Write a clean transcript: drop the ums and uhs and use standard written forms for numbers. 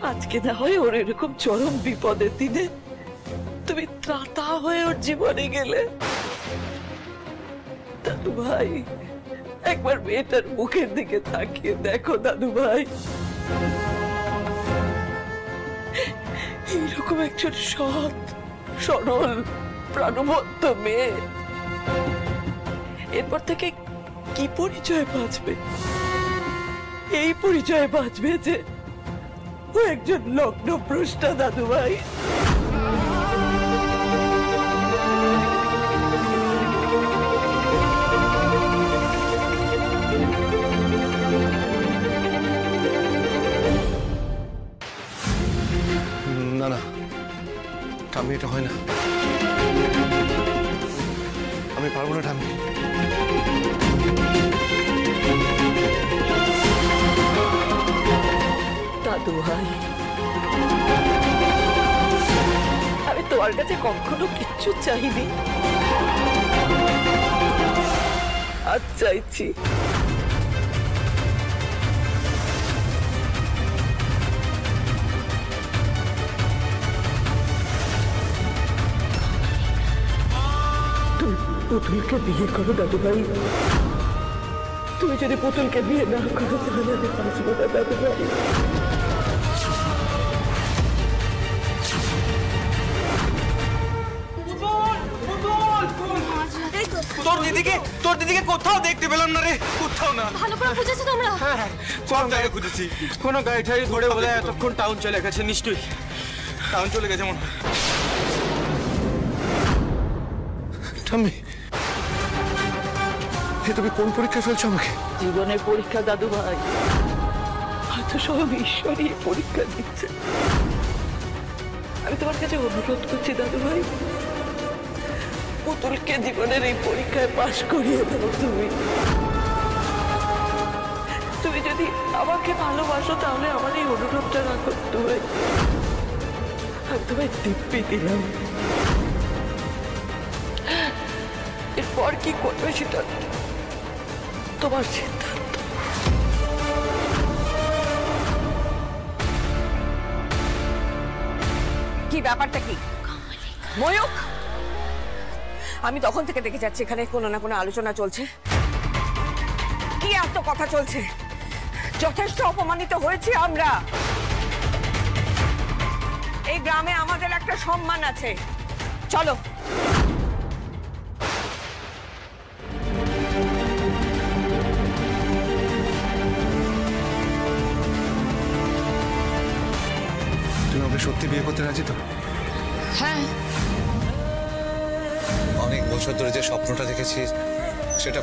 আজকে না হয় ওর এরকম চরম বিপদের দিনে তুমি ত্রাতা হয়ে ওর জীবনে গেলে। দাদু ভাই, একবার মেয়েটার মুখের দিকে তাকিয়ে দেখো দাদু ভাই। এইরকম একজন সৎ সরল প্রাণবন্ত মেয়ে এরপর থেকে কি পরিচয় বাঁচবে? এই পরিচয় বাঁচবে যে ও একজন লগ্নভ্রষ্টা দাদু ভাই। না না ঠাম্মি, এটা হয় না। আমি পারবো না ঠাম্মি। দাদু ভাই, আমি তোমার কাছে কখনো কিচ্ছু চাইনি, আজ চাইছি। তুমি পুতুলকে বিয়ে করো দাদু ভাই। তুমি যদি পুতুলকে বিয়ে না করো তাহলে আমি বাঁচবো না দাদু ভাই। তোর দিদিকে কোথাও দেখতে পেলাম না রে, কোথাও না। ভালো করে খুঁজেছো তোমরা? হ্যাঁ, সব জায়গায় খুঁজেছি। কোনো গাড়ি ঠাড়ি ধরে বলে এতক্ষণ টাউন চলে গেছে, নিশ্চয়ই টাউন চলে গেছে মনে হয়। ঠাম্মি, তুমি কোন পরীক্ষা ফেলছো আমাকে? জীবনের পরীক্ষা দাদু ভাই, হয়তো সব ঈশ্বরই পরীক্ষা দিচ্ছে। আমি তোমার কাছে অনুরোধ করছি দাদু ভাই, পুতুলকে জীবনের এই পরীক্ষায় পাশ করিয়ে দাও। তুমি যদি আমাকে ভালোবাসো তাহলে আমার এই অনুরোধটা রাখো দাদু ভাই। আমি তোমায় দিব্যি দিলাম, এরপর কি করবে সেটা তোমার সিদ্ধান্ত। কি ব্যাপারটা কি ময়ূক? আমি তখন থেকে দেখে যাচ্ছি এখানে কোনো না কোনো আলোচনা চলছে। কি এত কথা চলছে? যথেষ্ট অপমানিত হয়েছি আমরা। এই গ্রামে আমাদের একটা সম্মান আছে। চলো। তুমি আমাকে সত্যি বিয়ে করতে রাজি তো? হ্যাঁ। অনেক বছর ধরে যে স্বপ্নটা দেখেছি সেটা